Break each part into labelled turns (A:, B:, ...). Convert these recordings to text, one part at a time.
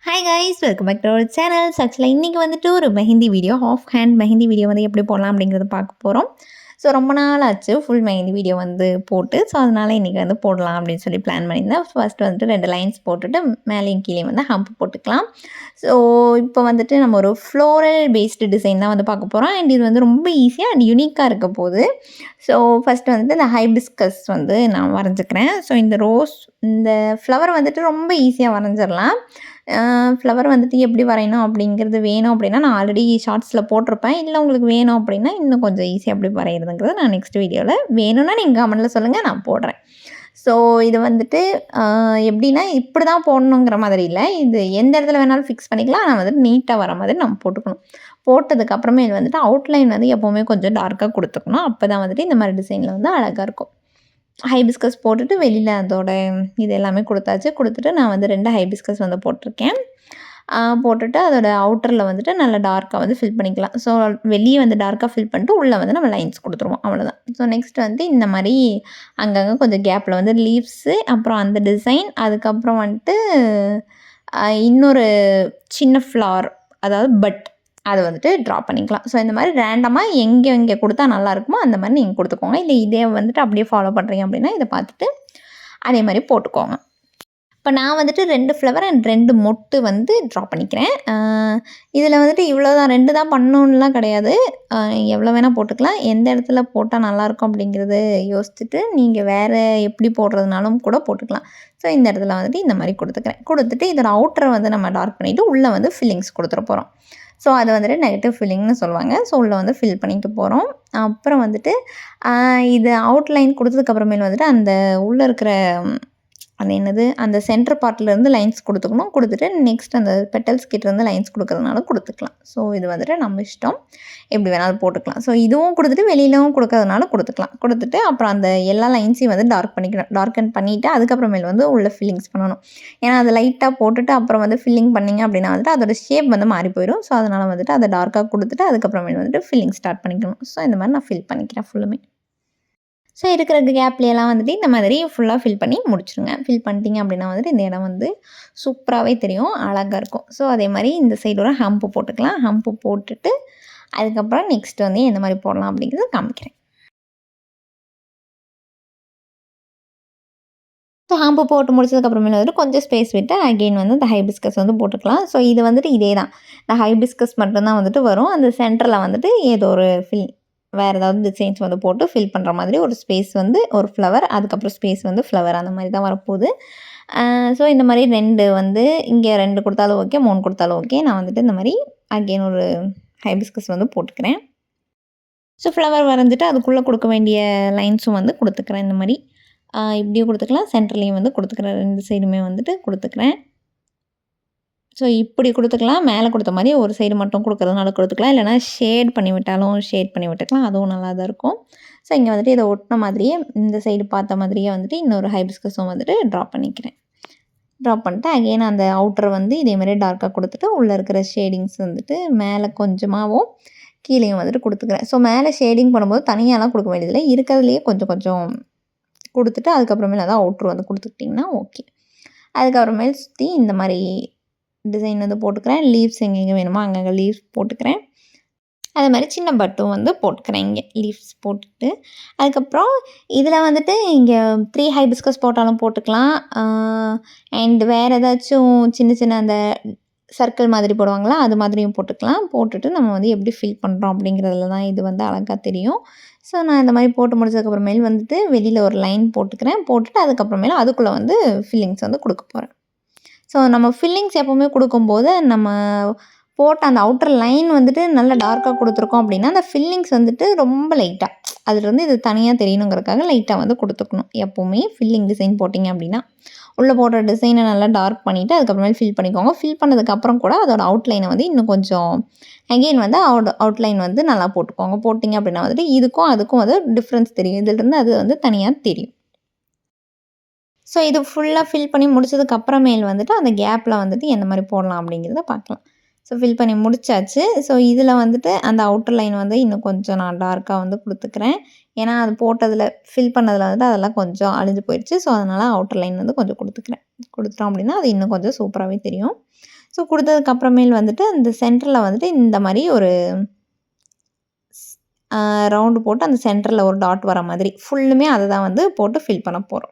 A: Hi guys, welcome back to our channel. ஆக்சுவலாக இன்றைக்கி வந்துட்டு ஒரு mehndi video, half hand mehndi video வந்து எப்படி போடலாம் அப்படிங்கிறத பார்க்க போகிறோம். ஸோ ரொம்ப நாள் ஆச்சு ஃபுல் மெஹந்தி வீடியோ வந்து போட்டு. ஸோ அதனால் இன்றைக்கி வந்து போடலாம் அப்படின்னு சொல்லி பிளான் பண்ணியிருந்தேன். ஃபர்ஸ்ட்டு வந்துட்டு 2 லைன்ஸ் போட்டுட்டு மேலேயும் கீழே வந்து ஹம்ப் போட்டுக்கலாம். ஸோ இப்போ வந்துட்டு நம்ம ஒரு ஃப்ளோரல் பேஸ்டு டிசைன் தான் வந்து பார்க்க போகிறோம். அண்ட் இது வந்து ரொம்ப ஈஸியாக அண்ட் யூனிக்காக இருக்க போகுது. ஸோ ஃபஸ்ட்டு வந்துட்டு இந்த ஹைபிஸ்கஸ் வந்து நான் வரைஞ்சிக்கிறேன். ஸோ இந்த ஃப்ளவர் வந்துட்டு ரொம்ப ஈஸியாக வரைஞ்சிடலாம். ஃப்ளவர் வந்துட்டு எப்படி வரையணும் அப்படிங்கிறது வேணும் அப்படின்னா நான் ஆல்ரெடி ஷார்ட்ஸில் போட்டிருப்பேன். இல்லை உங்களுக்கு வேணும் அப்படின்னா இன்னும் கொஞ்சம் ஈஸியாக எப்படி வரைகிறதுங்கிறத நான் நெக்ஸ்ட் வீடியோவில் வேணும்னா நீங்கள் கமெண்ட்டில் சொல்லுங்கள், நான் போடுறேன். ஸோ இது வந்துட்டு எப்படின்னா இப்படி தான் போடணுங்கிற மாதிரி இல்லை, இது எந்த இடத்துல வேணாலும் ஃபிக்ஸ் பண்ணிக்கலாம். ஆனால் வந்துட்டு நீட்டாக வர மாதிரி நம்ம போட்டுக்கணும். போட்டதுக்கப்புறமே இது வந்துட்டு அவுட்லைன் வந்து எப்போவுமே கொஞ்சம் டார்க்காக கொடுத்துக்கணும். அப்போ தான் வந்துட்டு இந்த மாதிரி டிசைனில் வந்து அழகாக இருக்கும். ஹைபிஸ்கஸ் போட்டுட்டு வெளியில் அதோட இது எல்லாமே கொடுத்துட்டு நான் வந்து 2 ஹைபிஸ்கஸ் வந்து போட்டிருக்கேன். போட்டுட்டு அதோட அவுட்டரில் வந்துட்டு நல்லா டார்க்காக வந்து ஃபில் பண்ணிக்கலாம். ஸோ வெளியே வந்து டார்க்காக ஃபில் பண்ணிட்டு உள்ளே வந்து நம்ம லைன்ஸ் கொடுத்துருவோம், அவ்வளோதான். ஸோ நெக்ஸ்ட் வந்து இந்த மாதிரி அங்கங்கே கொஞ்சம் கேப்பில் வந்து லீவ்ஸு, அப்புறம் அந்த டிசைன், அதுக்கப்புறம் வந்துட்டு இன்னொரு சின்ன ஃப்ளார், அதாவது அதை வந்துட்டு ட்ரா பண்ணிக்கலாம். ஸோ இந்த மாதிரி ரேண்டமாக எங்கே கொடுத்தா நல்லாயிருக்குமோ அந்த மாதிரி நீங்கள் கொடுத்துக்கோங்க. இல்லை இதே வந்துட்டு அப்படியே ஃபாலோ பண்ணுறீங்க அப்படின்னா இதை பார்த்துட்டு அதே மாதிரி போட்டுக்கோங்க. இப்போ நான் வந்துட்டு 2 ஃப்ளவர் அண்ட் 2 மொட்டு வந்து ட்ரா பண்ணிக்கிறேன். இதில் வந்துட்டு இவ்வளோ தான், 2 தான் பண்ணணுன்னுலாம் கிடையாது. எவ்வளோ வேணால் போட்டுக்கலாம். எந்த இடத்துல போட்டால் நல்லாயிருக்கும் அப்படிங்கிறது யோசிச்சுட்டு நீங்கள் வேறு எப்படி போடுறதுனாலும் கூட போட்டுக்கலாம். ஸோ இந்த இடத்துல வந்துட்டு இந்த மாதிரி கொடுத்துட்டு இதோட அவுட்டரை வந்து நம்ம டார்க் பண்ணிவிட்டு உள்ளே வந்து ஃபில்லிங்ஸ் கொடுத்துட போகிறோம். ஸோ அது வந்துட்டு நெகட்டிவ் ஃபில்லிங்னு சொல்லுவாங்க. ஸோ உள்ளே வந்து ஃபில் பண்ணிக்க போகிறோம். அப்புறம் வந்துட்டு இது அவுட்லைன் கொடுத்ததுக்கப்புறமேல் வந்துட்டு அந்த உள்ளே இருக்கிற அந்த சென்டர் பார்ட்லேருந்து லைன்ஸ் கொடுத்துட்டு நெக்ஸ்ட் அந்த பெட்டல்ஸ் கிட்டேருந்து லைன்ஸ் கொடுக்குறதுனால கொடுத்துக்கலாம். ஸோ இது வந்துட்டு நம்ம இஷ்டம், எப்படி வேணாலும் போட்டுக்கலாம். ஸோ இதுவும் கொடுத்துட்டு வெளியிலவும் கொடுக்கறதுனால கொடுத்துட்டு அப்புறம் அந்த எல்லா லைன்ஸையும் வந்து டார்க்கன் பண்ணிவிட்டு அதுக்கப்புறமேல் வந்து உள்ள ஃபில்லிங்ஸ் பண்ணணும். ஏன்னா அதை லைட்டாக போட்டுட்டு அப்புறம் வந்து ஃபில்லிங் பண்ணிங்க அப்படின்னா வந்துட்டு அதோட ஷேப் வந்து மாறி போயிடும். ஸோ அதனால் வந்துட்டு அதை டார்க்காக கொடுத்துட்டு அதுக்கப்புறமேல் வந்துட்டு ஃபில்லிங் ஸ்டார்ட் பண்ணிக்கணும். ஸோ இந்த மாதிரி நான் ஃபில் பண்ணிக்கிறேன் ஃபுல்லுமே. ஸோ இருக்கிற கேப்லையெல்லாம் வந்துட்டு இந்த மாதிரி ஃபுல்லாக ஃபில் பண்ணி முடிச்சுருங்க. ஃபில் பண்ணிட்டீங்க அப்படின்னா வந்துட்டு இந்த இடம் வந்து சூப்பராகவே தெரியும், அழகாக இருக்கும். ஸோ அதே மாதிரி இந்த சைடு ஒரு ஹம்ப்பு போட்டுக்கலாம். ஹம்ப்பு போட்டுட்டு அதுக்கப்புறம் நெக்ஸ்ட் வந்து எந்த மாதிரி போடலாம் அப்படிங்கிறத காமிக்கிறேன். ஸோ ஹாம்பு போட்டு முடிச்சதுக்கப்புறமேல வந்துட்டு கொஞ்சம் ஸ்பேஸ் விட்டு அகெயின் வந்து இந்த ஹைபிஸ்கஸ் வந்து போட்டுக்கலாம். ஸோ இது வந்துட்டு இதே தான், இந்த ஹைபிஸ்கஸ் மட்டும்தான் வந்துட்டு வரும். அந்த சென்டரில் வந்துட்டு ஏதோ ஒரு வேறு ஏதாவது டிசைன்ஸ் வந்து போட்டு ஃபில் பண்ணுற மாதிரி ஒரு ஸ்பேஸ் வந்து ஒரு ஃப்ளவர், அதுக்கப்புறம் ஸ்பேஸ் வந்து ஃப்ளவர், அந்த மாதிரி தான் வரப்போகுது. ஸோ இந்த மாதிரி 2 வந்து இங்கே 2 கொடுத்தாலும் ஓகே, 3 கொடுத்தாலும் ஓகே. நான் வந்துட்டு இந்த மாதிரி அகெயின் ஒரு ஹைபிஸ்கஸ் வந்து போட்டுக்கிறேன். ஸோ ஃப்ளவர் வரைஞ்சிட்டு அதுக்குள்ளே கொடுக்க வேண்டிய லைன்ஸும் வந்து கொடுத்துக்கிறேன். இந்த மாதிரி இப்படியும் கொடுத்துக்கலாம், சென்டர்லேயும் வந்து கொடுத்துக்கிறேன். 2 சைடுமே வந்துட்டு கொடுத்துக்கிறேன். ஸோ இப்படி கொடுத்துக்கலாம். மேலே கொடுத்த மாதிரி ஒரு சைடு மட்டும் கொடுக்குறதுனால கொடுத்துக்கலாம். இல்லைனா ஷேட் பண்ணி விட்டுக்கலாம், அதுவும் நல்லா தான் இருக்கும். ஸோ இங்கே வந்துட்டு இதை ஒட்டின மாதிரியே இந்த சைடு பார்த்த மாதிரியே வந்துட்டு இன்னொரு ஹைபிஸ்கஸும் வந்துட்டு ட்ரா பண்ணிட்டு அகெயின் அந்த அவுட்டரை வந்து இதேமாதிரி டார்க்காக கொடுத்துட்டு உள்ளே இருக்கிற ஷேடிங்ஸ் வந்துட்டு மேலே கொஞ்சமாகவும் கீழேயும் வந்துட்டு கொடுத்துக்கிறேன். ஸோ மேலே ஷேடிங் பண்ணும்போது தனியாலாம் கொடுக்க வேண்டியதில்லை, இருக்கிறதுலையே கொஞ்சம் கொடுத்துட்டு அதுக்கப்புறமேல தான் அவுட்ரு வந்து கொடுத்துக்கிட்டிங்கன்னா ஓகே. அதுக்கப்புறமேல் சுற்றி இந்த மாதிரி டிசைன் வந்து போட்டுக்கிறேன். லீவ்ஸ் எங்கெங்கே வேணுமோ அங்கங்கே லீவ்ஸ் போட்டுக்கிறேன். அதே மாதிரி சின்ன பட்டும் வந்து போட்டுக்கிறேன். இங்கே லீவ்ஸ் போட்டுட்டு அதுக்கப்புறம் இதில் வந்துட்டு இங்கே 3 ஹைபிஸ்கஸ் போட்டாலும் போட்டுக்கலாம். அண்ட் வேறு ஏதாச்சும் சின்ன அந்த சர்க்கிள் மாதிரி போடுவாங்களா, அது மாதிரியும் போட்டுக்கலாம். போட்டுட்டு நம்ம வந்து எப்படி ஃபில் பண்ணுறோம் அப்படிங்கிறதுல தான் இது வந்து அழகாக தெரியும். ஸோ நான் இந்த மாதிரி போட்டு முடிச்சதுக்கப்புறமேல் வந்துட்டு வெளியில் ஒரு லைன் போட்டுட்டு அதுக்கப்புறமேல அதுக்குள்ளே வந்து ஃபில்லிங்ஸ் வந்து கொடுக்க போகிறேன். ஸோ நம்ம ஃபில்லிங்ஸ் எப்போவுமே கொடுக்கும்போது நம்ம போட்ட அந்த அவுட்டர் லைன் வந்துட்டு நல்லா டார்க்காக கொடுத்துருக்கோம் அப்படின்னா அந்த ஃபில்லிங்ஸ் வந்துட்டு ரொம்ப லைட்டாக அதுலேருந்து இது தனியாக தெரியணுங்கிறதுக்காக லைட்டாக வந்து கொடுத்துக்கணும். எப்போவுமே ஃபில்லிங் டிசைன் போட்டிங்க அப்படின்னா உள்ளே போடுற டிசைனை நல்லா டார்க் பண்ணிவிட்டு அதுக்கப்புறமேல் ஃபில் பண்ணிக்கோங்க. ஃபில் பண்ணதுக்கப்புறம் கூட அதோட அவுட்லைனை வந்து இன்னும் கொஞ்சம் அகெயின் வந்து அவுட்லைன் வந்து நல்லா போட்டிங்க அப்படின்னா வந்துட்டு இதுக்கும் அதுக்கும் வந்து டிஃப்ரென்ஸ் தெரியும். இதிலிருந்து அது வந்து தனியாக தெரியும். ஸோ இது ஃபுல்லாக ஃபில் பண்ணி முடிச்சதுக்கப்புறமேல் வந்துட்டு அந்த கேப்பில் வந்துட்டு எந்த மாதிரி போடலாம் அப்படிங்கிறத பார்க்கலாம். ஸோ ஃபில் பண்ணி முடிச்சாச்சு. ஸோ இதில் வந்துட்டு அந்த அவுட்டர் லைன் வந்து இன்னும் கொஞ்சம் நான் டார்க்காக வந்து கொடுத்துக்கிறேன். ஏன்னா அது போட்டதில் ஃபில் பண்ணதில் வந்துட்டு அதெல்லாம் கொஞ்சம் அழிஞ்சு போயிடுச்சு. ஸோ அதனால் அவுட்டர் லைன் வந்து கொஞ்சம் கொடுத்துட்டோம் அப்படின்னா அது இன்னும் கொஞ்சம் சூப்பராகவே தெரியும். ஸோ கொடுத்ததுக்கப்புறமேல் வந்துட்டு அந்த சென்டரில் வந்துட்டு இந்த மாதிரி ஒரு ரவுண்டு போட்டு அந்த சென்டரில் ஒரு டாட் வர மாதிரி ஃபுல்லுமே அதை தான் வந்து போட்டு ஃபில் பண்ண போகிறோம்.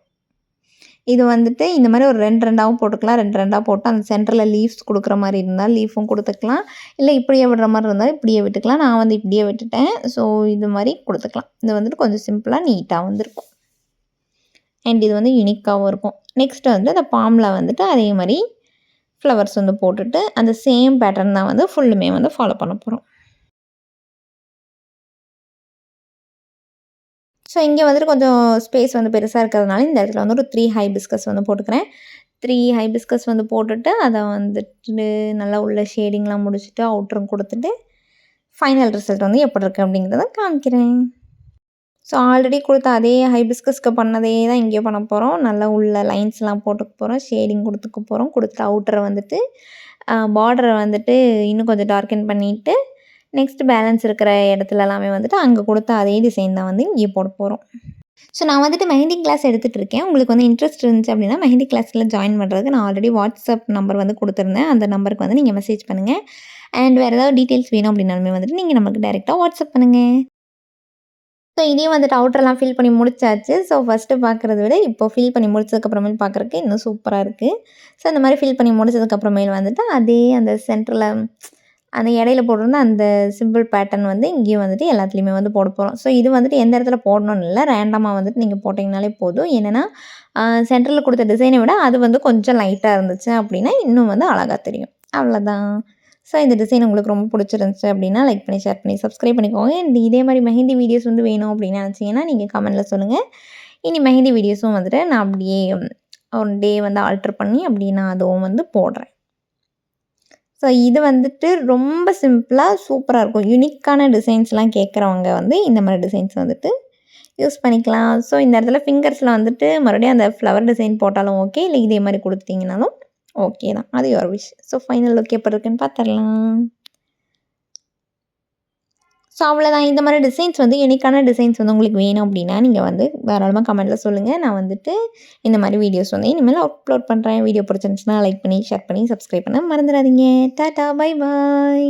A: இது வந்துட்டு இந்த மாதிரி ஒரு 2 2ஆவும் போட்டுக்கலாம். 2 2ஆ போட்டு அந்த சென்டரில் லீவ்ஸ் கொடுக்குற மாதிரி இருந்தால் லீஃபும் கொடுத்துக்கலாம். இல்லை இப்படியே விடுற மாதிரி இருந்தாலும் இப்படியே விட்டுக்கலாம். நான் வந்து இப்படியே விட்டுட்டேன். ஸோ இது மாதிரி கொடுத்துக்கலாம். இது வந்துட்டு கொஞ்சம் சிம்பிளாக நீட்டாக வந்துருக்கும். அண்ட் இது வந்து யூனிக்காகவும் இருக்கும். நெக்ஸ்ட் வந்து அந்த பாமில் வந்துட்டு அதே மாதிரி ஃப்ளவர்ஸ் வந்து போட்டுட்டு அந்த சேம் பேட்டர்ன் தான் வந்து ஃபுல்லுமே வந்து ஃபாலோ பண்ண போகிறோம். ஸோ இங்கே வந்துட்டு கொஞ்சம் ஸ்பேஸ் வந்து பெருசாக இருக்கிறதுனால இந்த இடத்துல வந்து ஒரு 3 ஹைபிஸ்கஸ் வந்து போட்டுக்கிறேன். 3 ஹைபிஸ்கஸ் வந்து போட்டுட்டு அதை வந்துட்டு நல்லா உள்ள ஷேடிங்லாம் முடிச்சுட்டு அவுட்டரும் கொடுத்துட்டு ஃபைனல் ரிசல்ட் வந்து எப்படி இருக்குது அப்படிங்கிறத காமிக்கிறேன். ஸோ ஆல்ரெடி கொடுத்த அதே ஹைபிஸ்கஸ்க்கு பண்ணதே தான் இங்கேயும் பண்ண போகிறோம். நல்லா உள்ள லைன்ஸ்லாம் போட்டுக்க போகிறோம். ஷேடிங் கொடுத்துக்க போகிறோம். கொடுத்துட்டு அவுட்டரை வந்துட்டு பார்டரை வந்துட்டு இன்னும் கொஞ்சம் டார்க்கன் பண்ணிவிட்டு நெக்ஸ்ட் பேலன்ஸ் இருக்கிற இடத்துல எல்லாமே வந்துட்டு அங்கே கொடுத்த அதே டிசைன் தான் வந்து இங்கே போட போகிறோம். ஸோ நான் வந்துட்டு மெஹந்தி கிளாஸ் எடுத்துகிட்டு இருக்கேன். உங்களுக்கு வந்து இன்ட்ரெஸ்ட் இருந்துச்சு அப்படின்னா மெஹந்தி கிளாஸில் ஜாயின் பண்ணுறதுக்கு நான் ஆல்ரெடி வாட்ஸ்அப் நம்பர் வந்து கொடுத்துருந்தேன். அந்த நம்பருக்கு வந்து நீங்கள் மெசேஜ் பண்ணுங்கள். அண்ட் வேறு ஏதாவது டீட்டெயில்ஸ் வேணும் அப்படின்னாலுமே வந்துட்டு நீங்கள் நமக்கு டைரெக்டாக வாட்ஸ்அப் பண்ணுங்கள். ஸோ இதையும் வந்துட்டு அவுட்டரெலாம் ஃபில் பண்ணி முடிச்சாச்சு. ஸோ ஃபஸ்ட்டு பார்க்குறத விட இப்போ ஃபில் பண்ணி முடிச்சதுக்கப்புறமேல் பார்க்குறக்கு இன்னும் சூப்பராக இருக்குது. ஸோ அந்த மாதிரி ஃபில் பண்ணி முடிச்சதுக்கப்புறமேல் வந்துட்டு அதே அந்த சென்டரில் அந்த இடையில போட்டிருந்த அந்த சிம்பிள் பேட்டர்ன் வந்து இங்கேயும் வந்துட்டு எல்லாத்துலேயுமே வந்து போட போகிறோம். ஸோ இது வந்துட்டு எந்த இடத்துல போடணும்னு இல்லை, ரேண்டமாக வந்துட்டு நீங்கள் போட்டிங்கனாலே போதும். என்னென்னா சென்டரில் கொடுத்த டிசைனை விட அது வந்து கொஞ்சம் லைட்டாக இருந்துச்சு அப்படின்னா இன்னும் வந்து அழகாக தெரியும். அவ்வளோதான். ஸோ இந்த டிசைன் உங்களுக்கு ரொம்ப பிடிச்சிருந்துச்சு அப்படின்னா லைக் பண்ணி, ஷேர் பண்ணி, சப்ஸ்கிரைப் பண்ணிக்கோங்க. இதே மாதிரி மெஹந்தி வீடியோஸ் வந்து வேணும் அப்படின்னு நினச்சிங்கன்னா நீங்கள் கமெண்ட்டில் சொல்லுங்கள். இனி மெஹந்தி வீடியோஸும் வந்துட்டு நான் அப்படியே ஒரு டே வந்து ஆல்ட்ரு பண்ணி அப்படி நான் அதுவும் வந்து போடுறேன். ஸோ இது வந்துட்டு ரொம்ப சிம்பிளாக சூப்பராக இருக்கும். யூனிக்கான டிசைன்ஸ்லாம் கேட்குறவங்க வந்து இந்த மாதிரி டிசைன்ஸ் வந்துட்டு யூஸ் பண்ணிக்கலாம். ஸோ இந்த இடத்துல ஃபிங்கர்ஸில் வந்துட்டு மறுபடியும் அந்த ஃப்ளவர் டிசைன் போட்டாலும் ஓகே, இல்லை இதே மாதிரி கொடுத்தீங்கனாலும் ஓகே தான். அது your wish. So final look எப்படி இருக்குன்னு பார்த்துடலாம். ஸோ அவ்வளோதான். இந்த மாதிரி டிசைன்ஸ் வந்து யூனிக்கான டிசைன்ஸ் வந்து உங்களுக்கு வேணும் அப்படின்னா நீங்கள் வந்து தாராளமாக கமெண்ட்டில் சொல்லுங்கள். நான் வந்துட்டு இந்த மாதிரி வீடியோஸ் வந்து இனிமேல் அப்லோட் பண்ணுறேன். வீடியோ பிடிச்சிருந்துச்சுன்னா லைக் பண்ணி, ஷேர் பண்ணி, சப்ஸ்கிரைப் பண்ண மறந்துடாதீங்க. Tata, bye bye.